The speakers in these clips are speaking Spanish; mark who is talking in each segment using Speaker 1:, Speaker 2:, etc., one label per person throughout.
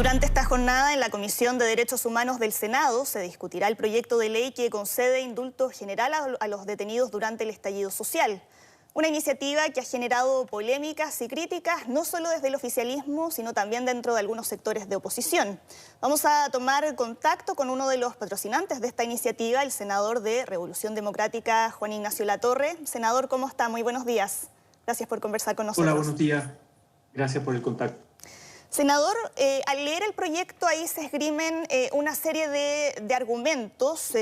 Speaker 1: Durante esta jornada en la Comisión de Derechos Humanos del Senado se discutirá el proyecto de ley que concede indulto general a los detenidos durante el estallido social. Una iniciativa que ha generado polémicas y críticas no solo desde el oficialismo, sino también dentro de algunos sectores de oposición. Vamos a tomar contacto con uno de los patrocinantes de esta iniciativa, el senador de Revolución Democrática, Juan Ignacio Latorre. Senador, ¿cómo está? Muy buenos días. Gracias por conversar con nosotros.
Speaker 2: Hola, buenos días. Gracias por el contacto.
Speaker 1: Senador, al leer el proyecto ahí se esgrimen una serie de argumentos,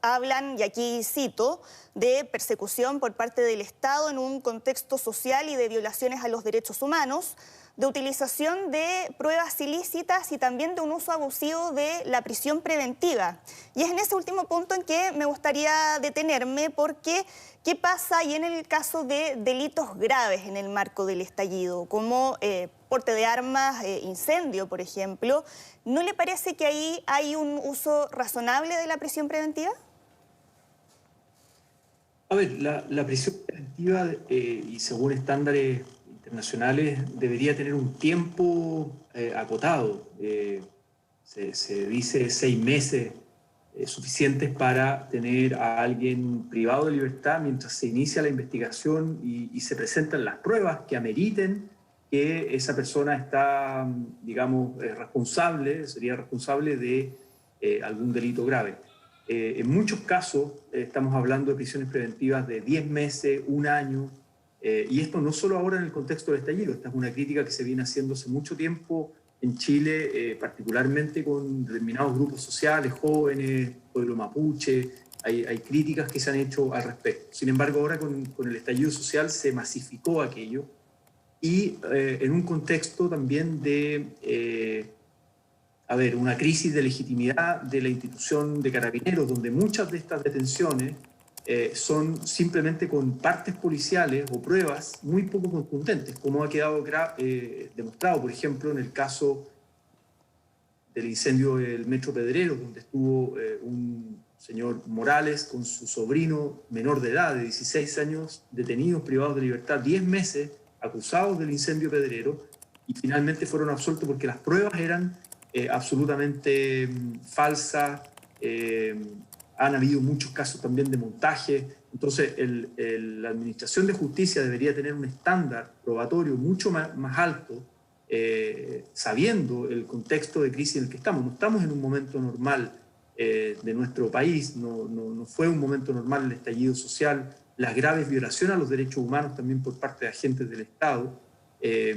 Speaker 1: hablan, y aquí cito, de persecución por parte del Estado en un contexto social y de violaciones a los derechos humanos, de utilización de pruebas ilícitas y también de un uso abusivo de la prisión preventiva. Y es en ese último punto en que me gustaría detenerme porque ¿qué pasa ahí en el caso de delitos graves en el marco del estallido, como porte de armas, incendio, por ejemplo? ¿No le parece que ahí hay un uso razonable de la prisión preventiva?
Speaker 2: A ver, la prisión preventiva y según estándares internacionales debería tener un tiempo acotado. Se dice 6 meses suficientes para tener a alguien privado de libertad mientras se inicia la investigación y se presentan las pruebas que ameriten que esa persona está, digamos, sería responsable de algún delito grave. En muchos casos estamos hablando de prisiones preventivas de 10 meses, 1 año, y esto no solo ahora en el contexto del estallido, esta es una crítica que se viene haciendo hace mucho tiempo en Chile, particularmente con determinados grupos sociales, jóvenes, pueblo mapuche, hay críticas que se han hecho al respecto. Sin embargo, ahora con el estallido social se masificó aquello y en un contexto también de una crisis de legitimidad de la institución de Carabineros, donde muchas de estas detenciones son simplemente con partes policiales o pruebas muy poco contundentes, como ha quedado demostrado, por ejemplo, en el caso del incendio del Metro Pedreros, donde estuvo un señor Morales con su sobrino menor de edad, de 16 años, detenidos, privados de libertad, 10 meses, acusados del incendio pedrero, y finalmente fueron absueltos porque las pruebas eran absolutamente falsas. Han habido muchos casos también de montaje. Entonces, la Administración de Justicia debería tener un estándar probatorio mucho más alto, sabiendo el contexto de crisis en el que estamos. No estamos en un momento normal de nuestro país, no fue un momento normal el estallido social, las graves violaciones a los derechos humanos también por parte de agentes del Estado,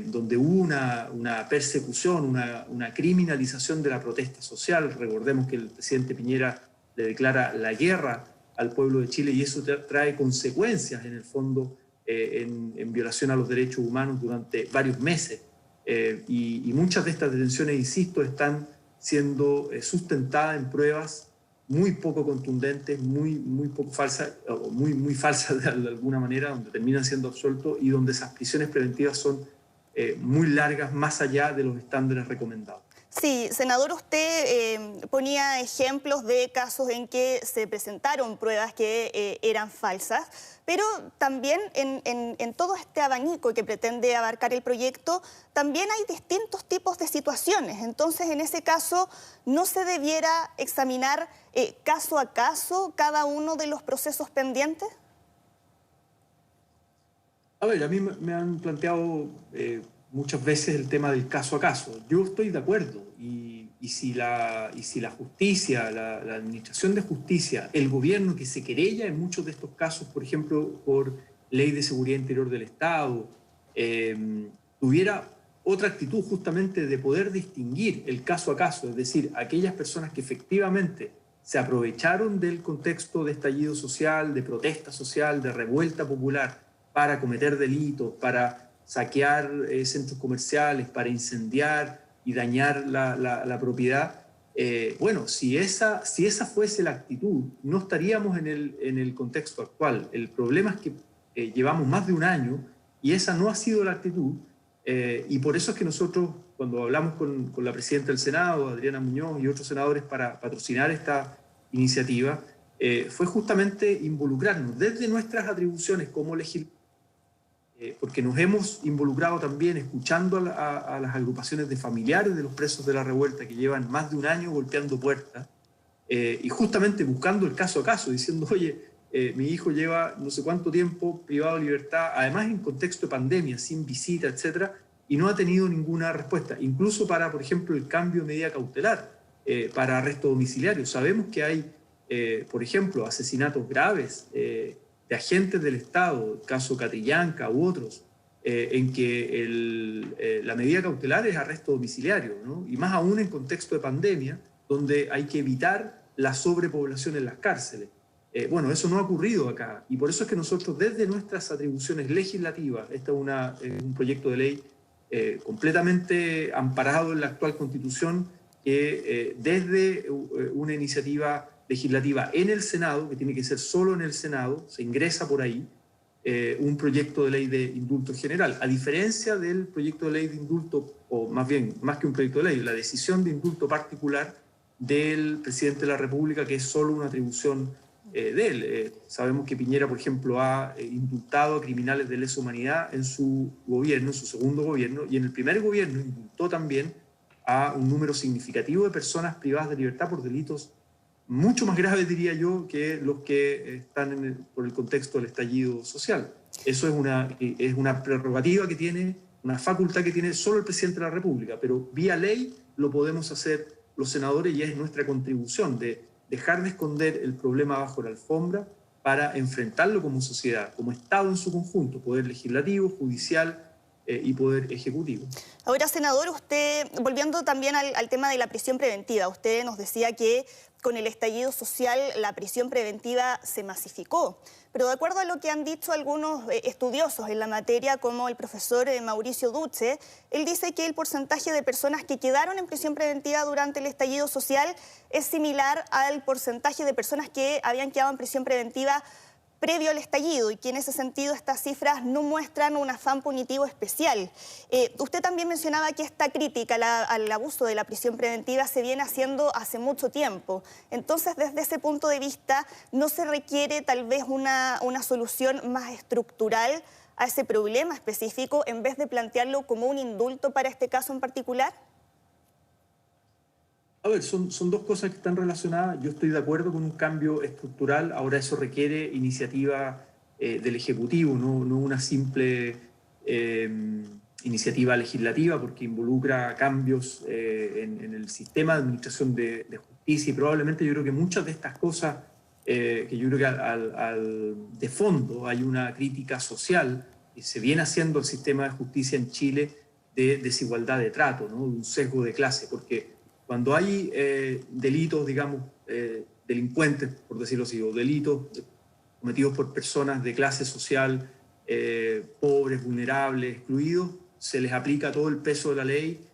Speaker 2: donde hubo una persecución, una criminalización de la protesta social. Recordemos que el presidente Piñera le declara la guerra al pueblo de Chile y eso trae consecuencias en el fondo en violación a los derechos humanos durante varios meses. Y muchas de estas detenciones, insisto, están siendo sustentadas en pruebas muy poco contundentes, muy poco falsas, o muy falsas de alguna manera, donde terminan siendo absueltos y donde esas prisiones preventivas son muy largas, más allá de los estándares recomendados.
Speaker 1: Sí, senador, usted ponía ejemplos de casos en que se presentaron pruebas que eran falsas, pero también en todo este abanico que pretende abarcar el proyecto, también hay distintos tipos de situaciones. Entonces, en ese caso, ¿no se debiera examinar caso a caso cada uno de los procesos pendientes?
Speaker 2: A ver, a mí me han planteado muchas veces el tema del caso a caso. Yo estoy de acuerdo y si la justicia, la administración de justicia, el gobierno que se querella en muchos de estos casos, por ejemplo, por ley de seguridad interior del Estado, tuviera otra actitud justamente de poder distinguir el caso a caso, es decir, aquellas personas que efectivamente se aprovecharon del contexto de estallido social, de protesta social, de revuelta popular, para cometer delitos, para saquear centros comerciales, para incendiar y dañar la propiedad. Bueno, si esa fuese la actitud, no estaríamos en el contexto actual. El problema es que llevamos más de 1 año y esa no ha sido la actitud. Y por eso es que nosotros, cuando hablamos con la presidenta del Senado, Adriana Muñoz, y otros senadores para patrocinar esta iniciativa, fue justamente involucrarnos desde nuestras atribuciones como legisladores porque nos hemos involucrado también escuchando a las agrupaciones de familiares de los presos de la revuelta que llevan más de un año golpeando puertas y justamente buscando el caso a caso, diciendo, oye, mi hijo lleva no sé cuánto tiempo privado de libertad, además en contexto de pandemia, sin visita, etcétera, y no ha tenido ninguna respuesta, incluso para, por ejemplo, el cambio de medida cautelar, para arresto domiciliario. Sabemos que hay, por ejemplo, asesinatos graves de agentes del Estado, el caso Catrillanca u otros, en que la medida cautelar es arresto domiciliario, ¿no? Y más aún en contexto de pandemia, donde hay que evitar la sobrepoblación en las cárceles. Bueno, eso no ha ocurrido acá, y por eso es que nosotros desde nuestras atribuciones legislativas, este es un proyecto de ley completamente amparado en la actual Constitución, que desde una iniciativa legislativa en el Senado, que tiene que ser solo en el Senado, se ingresa por ahí un proyecto de ley de indulto general, a diferencia del proyecto de ley de indulto, o más bien, más que un proyecto de ley, la decisión de indulto particular del presidente de la República, que es solo una atribución de él. Sabemos que Piñera, por ejemplo, ha indultado a criminales de lesa humanidad en su gobierno, en su segundo gobierno, y en el primer gobierno indultó también a un número significativo de personas privadas de libertad por delitos mucho más graves, diría yo, que los que están por el contexto del estallido social. Eso es una prerrogativa que tiene, una facultad que tiene solo el presidente de la República, pero vía ley lo podemos hacer los senadores y es nuestra contribución de dejar de esconder el problema bajo la alfombra para enfrentarlo como sociedad, como Estado en su conjunto, poder legislativo, judicial y poder ejecutivo.
Speaker 1: Ahora, senador, usted, volviendo también al tema de la prisión preventiva, usted nos decía que con el estallido social la prisión preventiva se masificó, pero de acuerdo a lo que han dicho algunos estudiosos en la materia, como el profesor Mauricio Duce, él dice que el porcentaje de personas que quedaron en prisión preventiva durante el estallido social es similar al porcentaje de personas que habían quedado en prisión preventiva previo al estallido, y que en ese sentido estas cifras no muestran un afán punitivo especial. Usted también mencionaba que esta crítica al abuso de la prisión preventiva se viene haciendo hace mucho tiempo. Entonces, desde ese punto de vista, ¿no se requiere tal vez una solución más estructural a ese problema específico en vez de plantearlo como un indulto para este caso en particular?
Speaker 2: A ver, son dos cosas que están relacionadas. Yo estoy de acuerdo con un cambio estructural. Ahora eso requiere iniciativa del Ejecutivo, no una simple iniciativa legislativa, porque involucra cambios en el sistema de administración de justicia, y probablemente yo creo que muchas de estas cosas, que yo creo que de fondo hay una crítica social que se viene haciendo al sistema de justicia en Chile de desigualdad de trato, ¿no? De un sesgo de clase, porque cuando hay delitos, digamos, delincuentes, por decirlo así, o delitos cometidos por personas de clase social, pobres, vulnerables, excluidos, se les aplica todo el peso de la ley,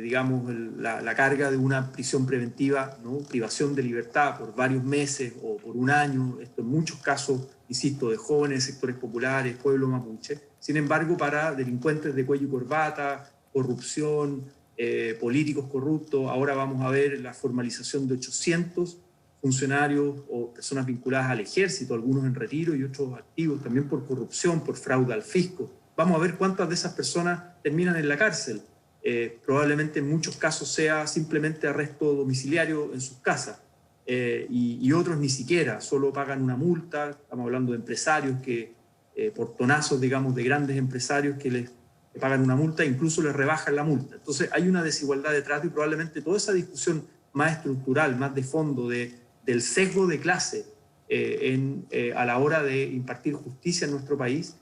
Speaker 2: digamos, la carga de una prisión preventiva, ¿no? Privación de libertad por varios meses o por un año, esto en muchos casos, insisto, de jóvenes, sectores populares, pueblo mapuche. Sin embargo, para delincuentes de cuello y corbata, corrupción, políticos corruptos, ahora vamos a ver la formalización de 800 funcionarios o personas vinculadas al ejército, algunos en retiro y otros activos, también por corrupción, por fraude al fisco. Vamos a ver cuántas de esas personas terminan en la cárcel. Probablemente en muchos casos sea simplemente arresto domiciliario en sus casas, y otros ni siquiera, solo pagan una multa. Estamos hablando de empresarios que, portonazos, digamos, de grandes empresarios que les pagan una multa, incluso les rebajan la multa. Entonces hay una desigualdad de trato, y probablemente toda esa discusión más estructural, más de fondo, del sesgo de clase a la hora de impartir justicia en nuestro país,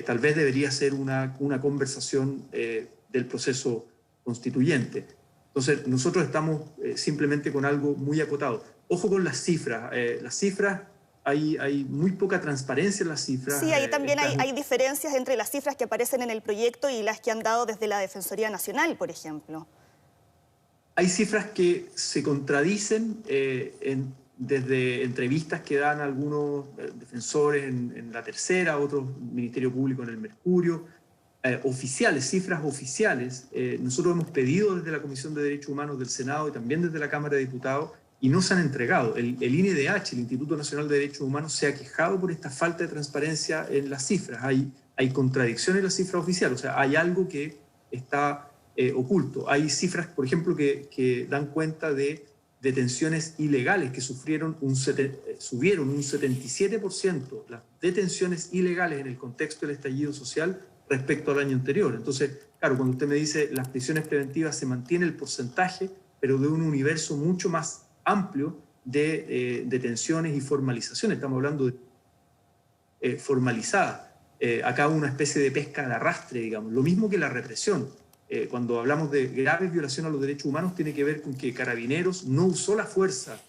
Speaker 2: tal vez debería ser una conversación del proceso constituyente. Entonces nosotros estamos simplemente con algo muy acotado. Ojo con las cifras. Las cifras, hay muy poca transparencia en las cifras.
Speaker 1: Sí, ahí también hay diferencias entre las cifras que aparecen en el proyecto y las que han dado desde la Defensoría Nacional, por ejemplo.
Speaker 2: Hay cifras que se contradicen desde entrevistas que dan algunos defensores en La Tercera, otros Ministerio Público en el Mercurio, oficiales, cifras oficiales. Nosotros hemos pedido desde la Comisión de Derechos Humanos del Senado y también desde la Cámara de Diputados, y no se han entregado. El INDH, el Instituto Nacional de Derechos Humanos, se ha quejado por esta falta de transparencia en las cifras. Hay contradicciones en las cifras oficiales, o sea, hay algo que está oculto. Hay cifras, por ejemplo, que dan cuenta de detenciones ilegales que subieron un 77% las detenciones ilegales en el contexto del estallido social respecto al año anterior. Entonces, claro, cuando usted me dice las prisiones preventivas se mantiene el porcentaje, pero de un universo mucho más amplio de detenciones y formalizaciones. Estamos hablando de formalizada. Acá una especie de pesca de arrastre, digamos. Lo mismo que la represión. Cuando hablamos de graves violaciones a los derechos humanos, tiene que ver con que Carabineros no usó la fuerza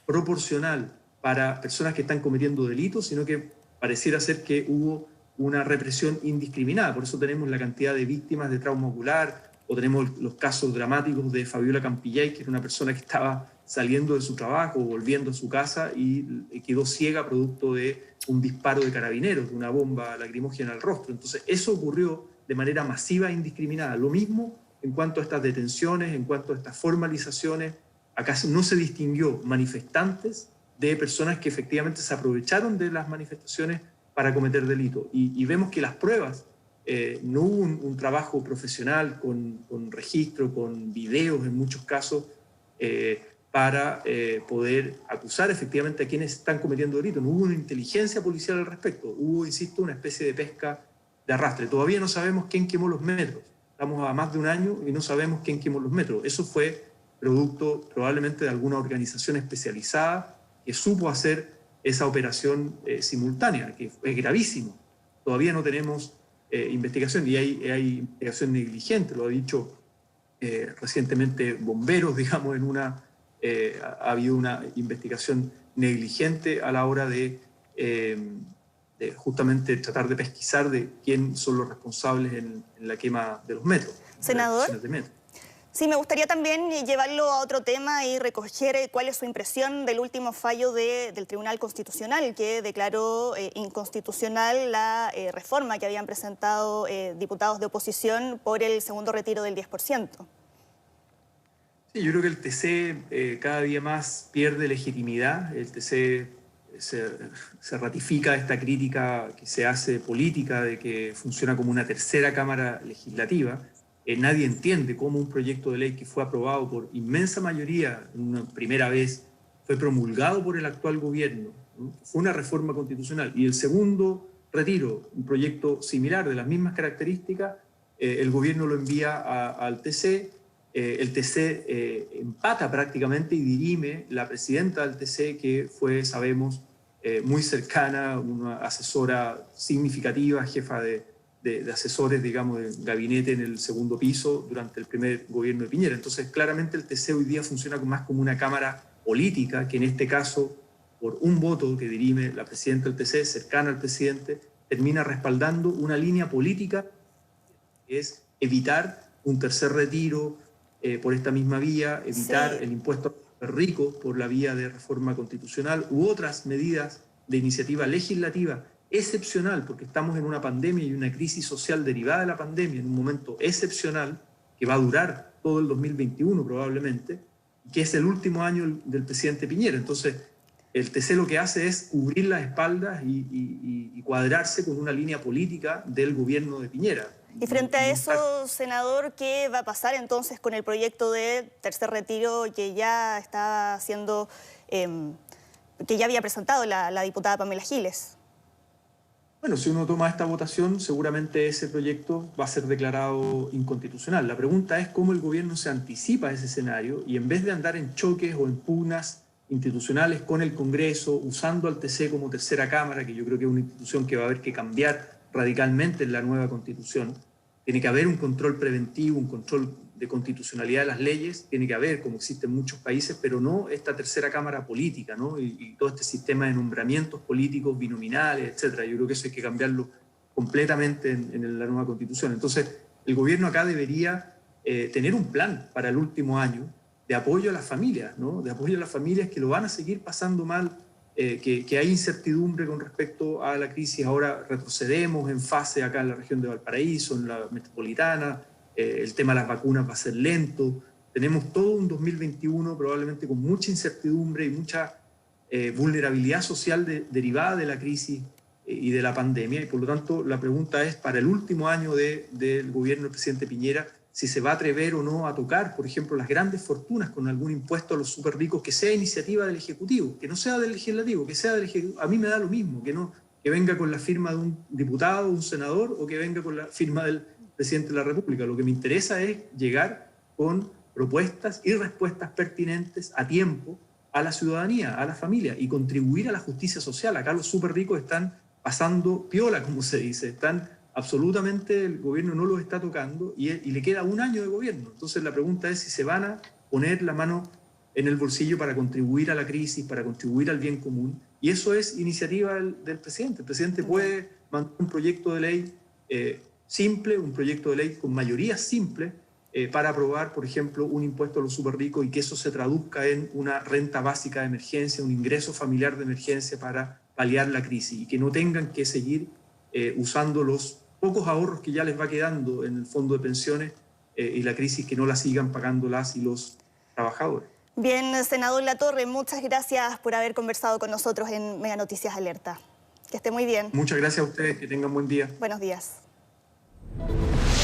Speaker 2: proporcional para personas que están cometiendo delitos, sino que pareciera ser que hubo una represión indiscriminada. Por eso tenemos la cantidad de víctimas de trauma ocular, o tenemos los casos dramáticos de Fabiola Campillay, que era una persona que estaba saliendo de su trabajo, volviendo a su casa y quedó ciega producto de un disparo de Carabineros, de una bomba lacrimógena al rostro. Entonces, eso ocurrió de manera masiva e indiscriminada. Lo mismo en cuanto a estas detenciones, en cuanto a estas formalizaciones. Acá no se distinguió manifestantes de personas que efectivamente se aprovecharon de las manifestaciones para cometer delitos. Y vemos que las pruebas, no hubo un trabajo profesional con registro, con videos en muchos casos, para poder acusar efectivamente a quienes están cometiendo delitos. No hubo una inteligencia policial al respecto. Hubo, insisto, una especie de pesca de arrastre. Todavía no sabemos quién quemó los metros. Estamos a más de un año y no sabemos quién quemó los metros. Eso fue producto probablemente de alguna organización especializada que supo hacer esa operación simultánea, que es gravísimo. Todavía no tenemos investigación y hay investigación negligente, lo ha dicho recientemente bomberos, digamos, ha habido una investigación negligente a la hora de justamente tratar de pesquisar de quién son los responsables en la quema de los metros.
Speaker 1: Senador, sí, me gustaría también llevarlo a otro tema y recoger cuál es su impresión del último fallo del Tribunal Constitucional, que declaró inconstitucional la reforma que habían presentado diputados de oposición por el segundo retiro del 10%.
Speaker 2: Sí, yo creo que el TC cada día más pierde legitimidad. El TC se ratifica esta crítica que se hace política de que funciona como una tercera cámara legislativa. Nadie entiende cómo un proyecto de ley que fue aprobado por inmensa mayoría una primera vez fue promulgado por el actual gobierno, ¿no? Fue una reforma constitucional. Y el segundo retiro, un proyecto similar de las mismas características, el gobierno lo envía al TC. El TC empata prácticamente y dirime la presidenta del TC, que fue, sabemos, muy cercana, una asesora significativa, jefa de asesores, digamos, de gabinete en el segundo piso durante el primer gobierno de Piñera. Entonces, claramente el TC hoy día funciona más como una cámara política, que en este caso, por un voto que dirime la presidenta del TC, cercana al presidente, termina respaldando una línea política, que es evitar un tercer retiro, por esta misma vía, evitar el impuesto a los ricos por la vía de reforma constitucional u otras medidas de iniciativa legislativa excepcional, porque estamos en una pandemia y una crisis social derivada de la pandemia, en un momento excepcional que va a durar todo el 2021 probablemente, que es el último año del presidente Piñera. Entonces, el TC lo que hace es cubrir las espaldas y cuadrarse con una línea política del gobierno de Piñera.
Speaker 1: Y frente a eso, senador, ¿qué va a pasar entonces con el proyecto de tercer retiro que ya está haciendo, que ya había presentado la diputada Pamela Giles?
Speaker 2: Bueno, si uno toma esta votación, seguramente ese proyecto va a ser declarado inconstitucional. La pregunta es cómo el gobierno se anticipa a ese escenario y en vez de andar en choques o en pugnas institucionales con el Congreso, usando al TC como tercera cámara, que yo creo que es una institución que va a haber que cambiar radicalmente en la nueva Constitución. Tiene que haber un control preventivo, un control de constitucionalidad de las leyes, tiene que haber, como existe en muchos países, pero no esta tercera cámara política, ¿no? Y todo este sistema de nombramientos políticos binominales, etcétera. Yo creo que eso hay que cambiarlo completamente en la nueva Constitución. Entonces, el gobierno acá debería tener un plan para el último año de apoyo a las familias, ¿no? De apoyo a las familias que lo van a seguir pasando mal, que hay incertidumbre con respecto a la crisis. Ahora retrocedemos en fase acá en la región de Valparaíso, en la metropolitana, el tema de las vacunas va a ser lento, tenemos todo un 2021 probablemente con mucha incertidumbre y mucha vulnerabilidad social derivada de la crisis y de la pandemia, y por lo tanto la pregunta es para el último año del gobierno del presidente Piñera, si se va a atrever o no a tocar, por ejemplo, las grandes fortunas con algún impuesto a los súper ricos que sea iniciativa del Ejecutivo, que no sea del Legislativo, que sea del Ejecutivo. A mí me da lo mismo, que venga con la firma de un diputado, un senador, o que venga con la firma del presidente de la República. Lo que me interesa es llegar con propuestas y respuestas pertinentes a tiempo a la ciudadanía, a la familia, y contribuir a la justicia social. Acá los súper ricos están pasando piola, como se dice, absolutamente, el gobierno no los está tocando y le queda un año de gobierno. Entonces la pregunta es si se van a poner la mano en el bolsillo para contribuir a la crisis, para contribuir al bien común, y eso es iniciativa del presidente. El presidente puede mandar un proyecto de ley simple, un proyecto de ley con mayoría simple, para aprobar, por ejemplo, un impuesto a los súper ricos y que eso se traduzca en una renta básica de emergencia, un ingreso familiar de emergencia para paliar la crisis y que no tengan que seguir usando los pocos ahorros que ya les va quedando en el fondo de pensiones y la crisis, que no la sigan pagando las y los trabajadores.
Speaker 1: Bien, senador Latorre, muchas gracias por haber conversado con nosotros en Mega Noticias Alerta. Que esté muy bien.
Speaker 2: Muchas gracias a ustedes, que tengan buen día.
Speaker 1: Buenos días.